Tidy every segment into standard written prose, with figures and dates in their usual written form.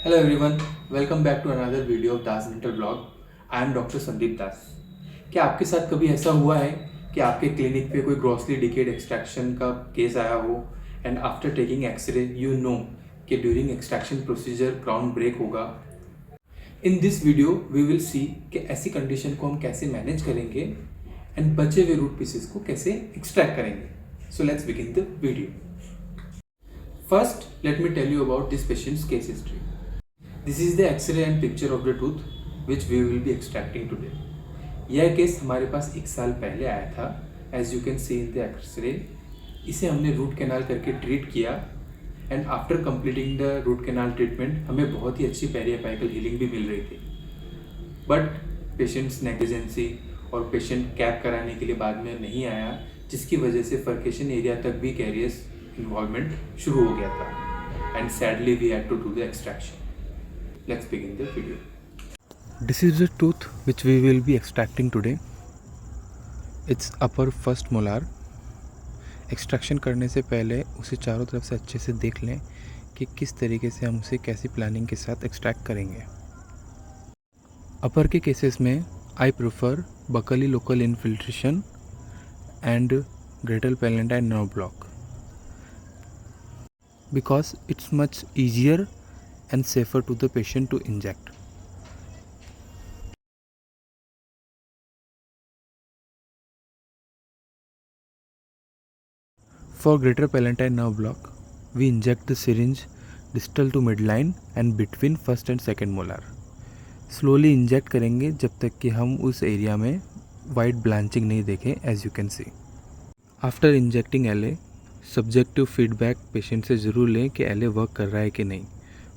Hello everyone, welcome back to another video of Das Dental Vlog. I am Dr. Sandeep दास। क्या आपके साथ कभी ऐसा हुआ है कि आपके क्लिनिक पे कोई ग्रॉसली डिकेड एक्सट्रैक्शन का केस आया हो and after taking x-ray you know कि during extraction procedure crown break होगा। In this video we will see कि ऐसी कंडीशन को हम कैसे मैनेज करेंगे एंड बचे हुए रूट पीसेस को कैसे एक्सट्रैक्ट करेंगे। So let's begin the video. First let me tell you about this patients case history. This is the X-ray and picture of the tooth which we will be extracting today. यह case हमारे पास 1 साल पहले आया था। As you can see in the X-ray, इसे हमने root canal करके treat किया and after completing the root canal treatment हमें बहुत ही अच्छी पेरिएपाइकल हीलिंग भी मिल रही थी। बट पेशेंट्स नेग्लिजेंसी और पेशेंट कैप कराने के लिए बाद में नहीं आया, जिसकी वजह से फर्केशन एरिया तक भी कैरियस इन्वॉल्वमेंट शुरू हो गया था and sadly we had to do the extraction. Let's begin the video. This is the tooth which we will be extracting today. It's upper first molar. Extraction करने से पहले उसे चारों तरफ से अच्छे से देख लें कि किस तरीके से हम उसे कैसी प्लानिंग के साथ एक्सट्रैक्ट करेंगे। अपर के केसेस में I prefer Buckley local infiltration and greater palatine nerve block because it's much easier and safer to the patient to inject. For greater palatine nerve block, we inject the syringe distal to midline and between first and second molar. Slowly inject करेंगे जब तक कि हम उस area में white blanching नहीं देखें, as you can see. After injecting LA, subjective feedback patient से ज़रूर लें कि LA वर्क कर रहा है कि नहीं.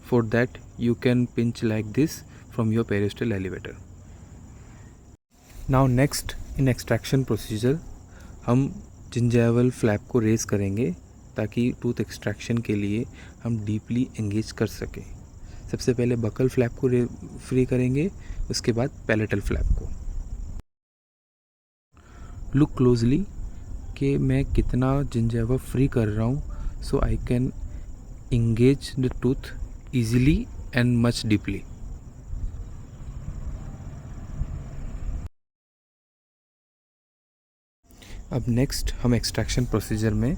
For that you can pinch like this from your periosteal elevator. Now next in extraction procedure हम gingival flap को रेज करेंगे ताकि टूथ एक्सट्रैक्शन के लिए हम डीपली एंगेज कर सकें। सबसे पहले बकल फ्लैप को फ्री करेंगे, उसके बाद पैलेटल फ्लैप को। लुक क्लोजली कि मैं कितना जिंजावा फ्री कर रहा हूँ so I can engage the tooth easily and much deeply. अब नेक्स्ट हम एक्सट्रैक्शन प्रोसीजर में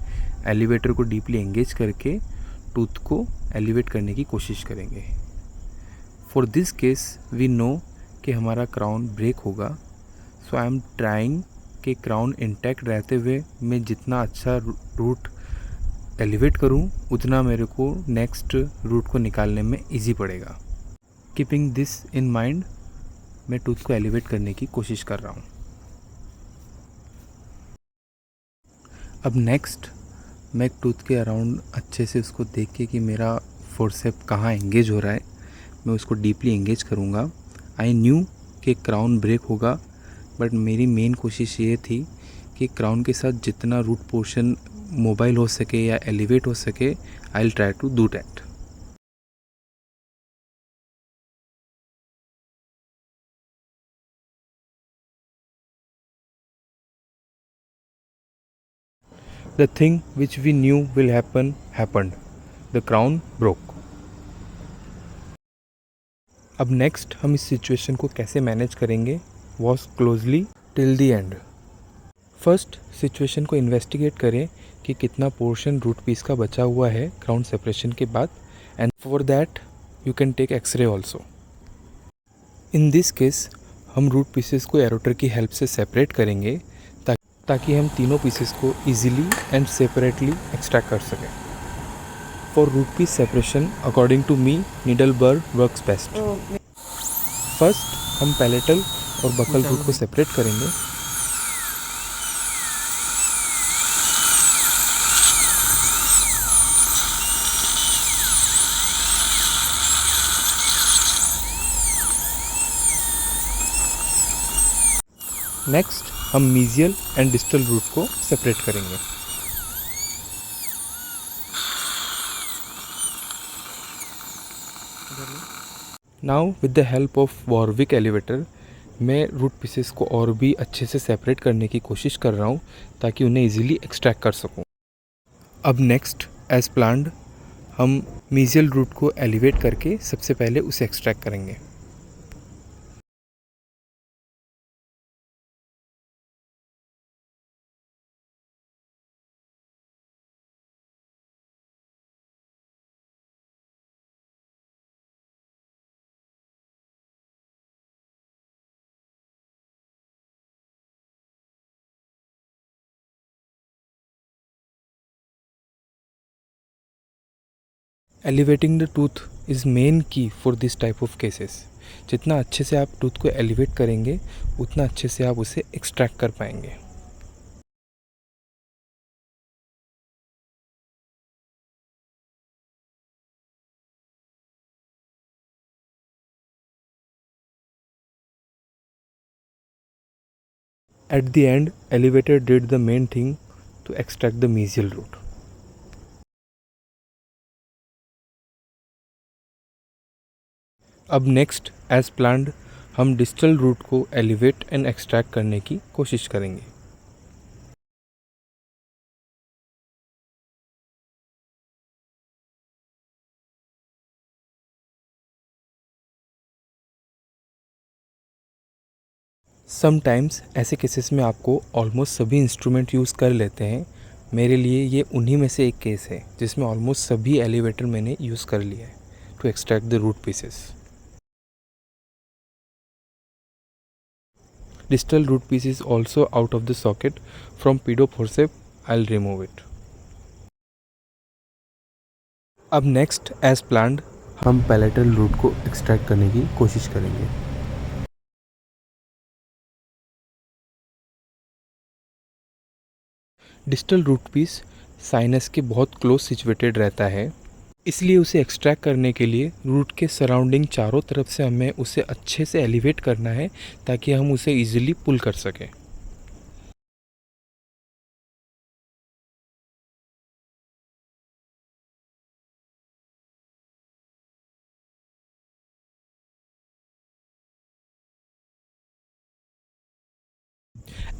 एलिवेटर को डीपली एंगेज करके टूथ को एलिवेट करने की कोशिश करेंगे। For this case we know कि हमारा क्राउन ब्रेक होगा, सो आई एम ट्राइंग कि क्राउन इंटैक्ट रहते हुए मैं जितना अच्छा रूट एलिवेट करूं उतना मेरे को नेक्स्ट रूट को निकालने में इजी पड़ेगा। कीपिंग दिस इन माइंड मैं टूथ को एलिवेट करने की कोशिश कर रहा हूं। अब नेक्स्ट मैं टूथ के अराउंड अच्छे से उसको देख के कि मेरा फोर्सेप कहाँ एंगेज हो रहा है, मैं उसको डीपली एंगेज करूँगा। आई न्यू कि क्राउन ब्रेक होगा, बट मेरी मेन कोशिश ये थी कि क्राउन के साथ जितना रूट पोर्शन मोबाइल हो सके या एलिवेट हो सके, I will try to do that. The thing which we knew will happen happened. The crown broke. अब नेक्स्ट हम इस सिचुएशन को कैसे मैनेज करेंगे, watch closely till the end. First situation को इन्वेस्टिगेट करें कि कितना पोर्शन रूट पीस का बचा हुआ है क्राउन सेपरेशन के बाद, and for that you can take x-ray also. In this case हम रूट पीसेस को एरोटर की हेल्प से सेपरेट करेंगे ताकि हम तीनों पीसेस को इजीली एंड सेपरेटली एक्सट्रैक्ट कर सकें। For root piece separation according to me needle bur works best. First हम पैलेटल और बकल रूट को सेपरेट करेंगे। नेक्स्ट हम मीजियल एंड डिस्टल रूट को सेपरेट करेंगे। Now with the help of Warwick elevator मैं रूट पीसेस को और भी अच्छे से सेपरेट करने की कोशिश कर रहा हूँ ताकि उन्हें इजीली एक्सट्रैक्ट कर सकूँ। अब नेक्स्ट एज प्लान्ड हम मीजियल रूट को एलिवेट करके सबसे पहले उसे एक्सट्रैक्ट करेंगे। Elevating the tooth is main key for this type of cases. जितना अच्छे से आप टूथ को एलिवेट करेंगे उतना अच्छे से आप उसे एक्सट्रैक्ट कर पाएंगे। At the end, elevator did the main thing to extract the mesial root. अब नेक्स्ट एज प्लान्ड हम डिस्टल रूट को एलिवेट एंड एक्सट्रैक्ट करने की कोशिश करेंगे। समटाइम्स ऐसे केसेस में आपको ऑलमोस्ट सभी इंस्ट्रूमेंट यूज़ कर लेते हैं। मेरे लिए ये उन्हीं में से एक केस है जिसमें ऑलमोस्ट सभी एलिवेटर मैंने यूज़ कर लिया है to extract the root pieces. Distal root piece is also out of the socket. From pedo forceps, I'll remove it. अब नेक्स्ट एज प्लान्ड हम पैलेटल रूट को एक्सट्रैक्ट करने की कोशिश करेंगे। डिस्टल रूट पीस साइनस के बहुत क्लोज सिचुएटेड रहता है, इसलिए उसे एक्सट्रैक्ट करने के लिए रूट के सराउंडिंग चारों तरफ से हमें उसे अच्छे से एलिवेट करना है ताकि हम उसे इजीली पुल कर सकें।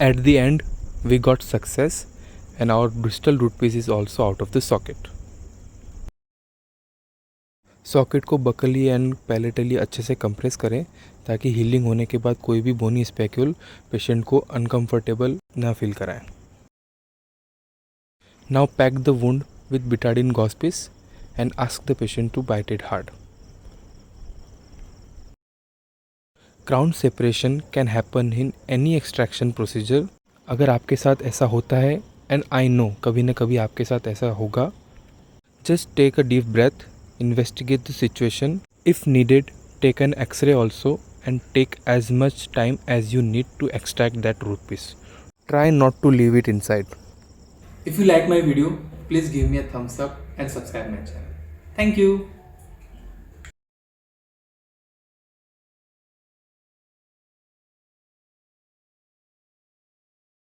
At the end, we got success and our distal root piece is also out of the socket. Socket को बकली एंड पैलेटली अच्छे से कंप्रेस करें ताकि हीलिंग होने के बाद कोई भी बोनी स्पेक्यूल पेशेंट को अनकंफर्टेबल ना फील कराएं। Now pack the wound with Betadine gauze piece and ask the patient to bite it hard. Crown separation can happen in any extraction procedure. अगर आपके साथ ऐसा होता है एंड आई नो कभी ना कभी आपके साथ ऐसा होगा, just take a deep breath, investigate the situation. If needed, take an X-ray also and take as much time as you need to extract that root piece. Try not to leave it inside. If you like my video, please give me a thumbs up and subscribe my channel. Thank you.